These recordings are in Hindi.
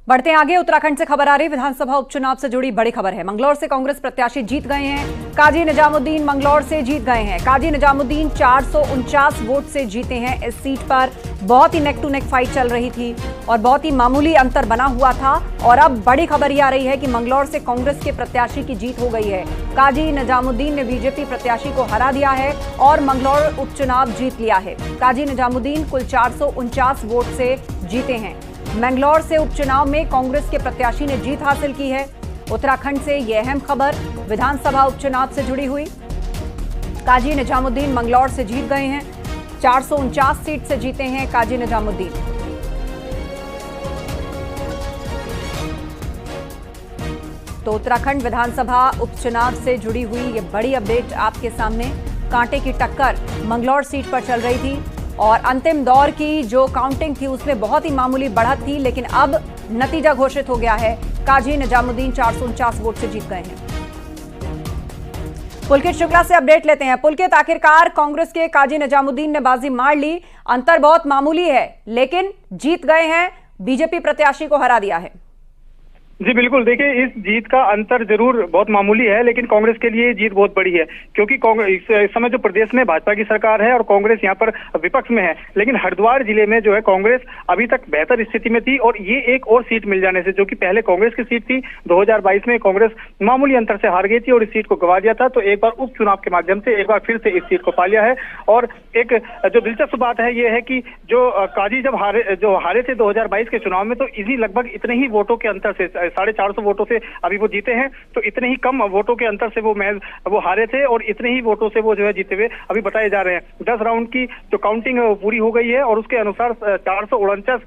बढ़ते हैं आगे। उत्तराखंड से खबर आ रही, विधानसभा उपचुनाव से जुड़ी बड़ी खबर है। मंगलौर से कांग्रेस प्रत्याशी जीत गए हैं। काजी निजामुद्दीन मंगलौर से जीत गए हैं। काजी निजामुद्दीन 449 वोट से जीते हैं। इस सीट पर बहुत ही नेक टू नेक फाइट चल रही थी और बहुत ही मामूली अंतर बना हुआ था। और अब बड़ी खबर ये आ रही है कि मंगलौर से कांग्रेस के प्रत्याशी की जीत हो गई है। काजी निजामुद्दीन ने बीजेपी प्रत्याशी को हरा दिया है और मंगलौर उपचुनाव जीत लिया है। काजी निजामुद्दीन कुल 449 वोट से जीते हैं। मंगलौर से उपचुनाव में कांग्रेस के प्रत्याशी ने जीत हासिल की है। उत्तराखंड से यह अहम खबर विधानसभा उपचुनाव से जुड़ी हुई। काजी निजामुद्दीन मंगलौर से जीत गए हैं। 449 सीट से जीते हैं काजी निजामुद्दीन। तो उत्तराखंड विधानसभा उपचुनाव से जुड़ी हुई ये बड़ी अपडेट आपके सामने। कांटे की टक्कर मंगलौर सीट पर चल रही थी और अंतिम दौर की जो काउंटिंग थी उसमें बहुत ही मामूली बढ़त थी, लेकिन अब नतीजा घोषित हो गया है। काजी निजामुद्दीन 449 वोट से जीत गए हैं। पुलकित शुक्ला से अपडेट लेते हैं। पुलकित, आखिरकार कांग्रेस के काजी निजामुद्दीन ने बाजी मार ली। अंतर बहुत मामूली है लेकिन जीत गए हैं, बीजेपी प्रत्याशी को हरा दिया है। जी बिल्कुल, देखिए इस जीत का अंतर जरूर बहुत मामूली है लेकिन कांग्रेस के लिए जीत बहुत बड़ी है, क्योंकि इस समय जो प्रदेश में भाजपा की सरकार है और कांग्रेस यहाँ पर विपक्ष में है। लेकिन हरिद्वार जिले में जो है कांग्रेस अभी तक बेहतर स्थिति में थी और ये एक और सीट मिल जाने से, जो कि पहले कांग्रेस की सीट थी, 2022 में कांग्रेस मामूली अंतर से हार गई थी और इस सीट को गंवा दिया था। तो एक बार उपचुनाव के माध्यम से एक बार फिर से इस सीट को पा लिया है। और एक जो दिलचस्प बात है ये है कि जो काजी जब हारे थे 2022 के चुनाव में, तो इसी लगभग इतने ही वोटों के अंतर से, 450 वोटों से अभी वो जीते हैं। तो इतने ही कम वोटों के अंतर से वो हारे थे और इतने ही वोटों से वो जो है जीते हुए अभी बताए जा रहे हैं। 10 राउंड की जो काउंटिंग है वो पूरी हो गई है और उसके अनुसार 449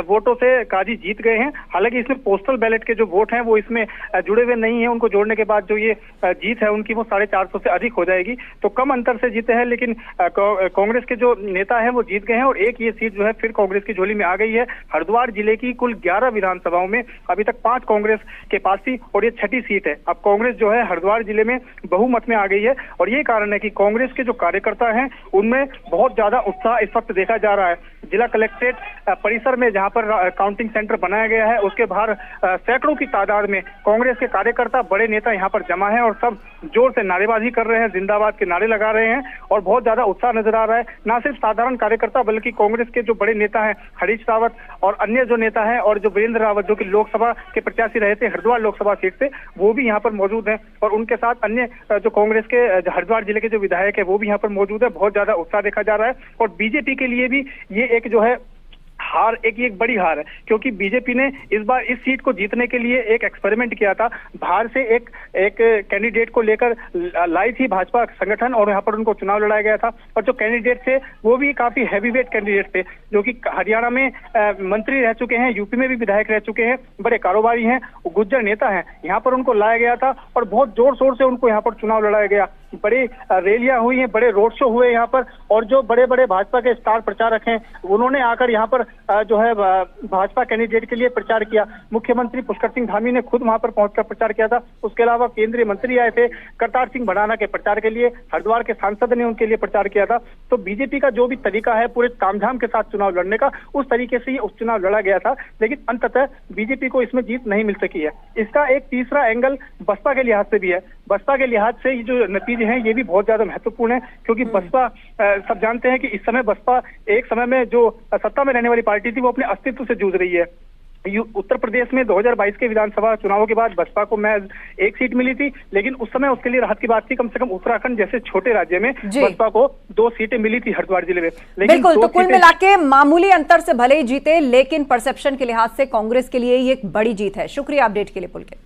वोटों से काजी जीत गए हैं। हालांकि इसमें पोस्टल बैलेट के जो वोट हैं वो इसमें जुड़े हुए नहीं है। उनको जोड़ने के बाद जो ये जीत है उनकी वो 450 से अधिक हो जाएगी। तो कम अंतर से जीते हैं, लेकिन कांग्रेस के जो नेता हैं वो जीत गए हैं और एक ये सीट जो है फिर कांग्रेस की झोली में आ गई है। हरिद्वार जिले की कुल 11 विधानसभाओं में अभी तक 5 कांग्रेस के पास थी और ये 6ठी सीट है। अब कांग्रेस जो है हरिद्वार जिले में बहुमत में आ गई है और ये कारण है कि कांग्रेस के जो कार्यकर्ता हैं उनमें बहुत ज्यादा उत्साह इस वक्त देखा जा रहा है। जिला कलेक्ट्रेट परिसर में जहां पर काउंटिंग सेंटर बनाया गया है उसके बाहर सैकड़ों की तादाद में कांग्रेस के कार्यकर्ता, बड़े नेता यहां पर जमा हैं और सब जोर से नारेबाजी कर रहे हैं, जिंदाबाद के नारे लगा रहे हैं और बहुत ज्यादा उत्साह नजर आ रहा है। ना सिर्फ साधारण कार्यकर्ता बल्कि कांग्रेस के जो बड़े नेता हैं हरीश रावत और अन्य जो नेता हैं और जो वीरेंद्र रावत जो कि लोकसभा के प्रत्याशी रहे थे हरिद्वार लोकसभा सीट से, वो भी यहाँ पर मौजूद हैं और उनके साथ अन्य जो कांग्रेस के हरिद्वार जिले के जो विधायक है वो भी यहाँ पर मौजूद है। बहुत ज्यादा उत्साह देखा जा रहा है और बीजेपी के लिए भी ये एक जो है हार, एक बड़ी हार है, क्योंकि बीजेपी ने इस बार इस सीट को जीतने के लिए एक एक्सपेरिमेंट किया था। बाहर से एक कैंडिडेट को लेकर लाई थी भाजपा संगठन और यहाँ पर उनको चुनाव लड़ाया गया था और जो कैंडिडेट थे वो भी काफी हैवीवेट कैंडिडेट थे, जो कि हरियाणा में मंत्री रह चुके हैं, यूपी में भी विधायक रह चुके हैं, बड़े कारोबारी हैं, गुज्जर नेता हैं। यहाँ पर उनको लाया गया था और बहुत जोर शोर से उनको यहाँ पर चुनाव लड़ाया गया। बड़ी रैलियां हुई हैं, बड़े रोड शो हुए यहाँ पर और जो बड़े बड़े भाजपा के स्टार प्रचारक हैं उन्होंने आकर यहाँ पर जो है भाजपा कैंडिडेट के लिए प्रचार किया। मुख्यमंत्री पुष्कर सिंह धामी ने खुद वहां पर पहुंचकर प्रचार किया था। उसके अलावा केंद्रीय मंत्री आए थे करतार सिंह भड़ाना के प्रचार के लिए, हरिद्वार के सांसद ने उनके लिए प्रचार किया था। तो बीजेपी का जो भी तरीका है पूरे तामझाम के साथ चुनाव लड़ने का, उस तरीके से ये उपचुनाव लड़ा गया था, लेकिन अंततः बीजेपी को इसमें जीत नहीं मिल सकी है। इसका एक तीसरा एंगल बसपा के लिहाज से भी है। बसपा के लिहाज से ये जो नतीजे हैं ये भी बहुत ज्यादा महत्वपूर्ण है, क्योंकि बसपा सब जानते हैं कि इस समय बसपा एक समय में जो सत्ता में रहने वाली पार्टी थी वो अपने अस्तित्व से जूझ रही है। उत्तर प्रदेश में 2022 के विधानसभा चुनावों के बाद बसपा को महज एक सीट मिली थी, लेकिन उस समय उसके लिए राहत की बात थी। कम से कम उत्तराखंड जैसे छोटे राज्य में बसपा को 2 सीटें मिली थी हरिद्वार जिले में। बिल्कुल, तो कुल मिला के मामूली अंतर से भले ही जीते, लेकिन परसेप्शन के लिहाज से कांग्रेस के लिए ये एक बड़ी जीत है। शुक्रिया अपडेट के लिए पुलकित।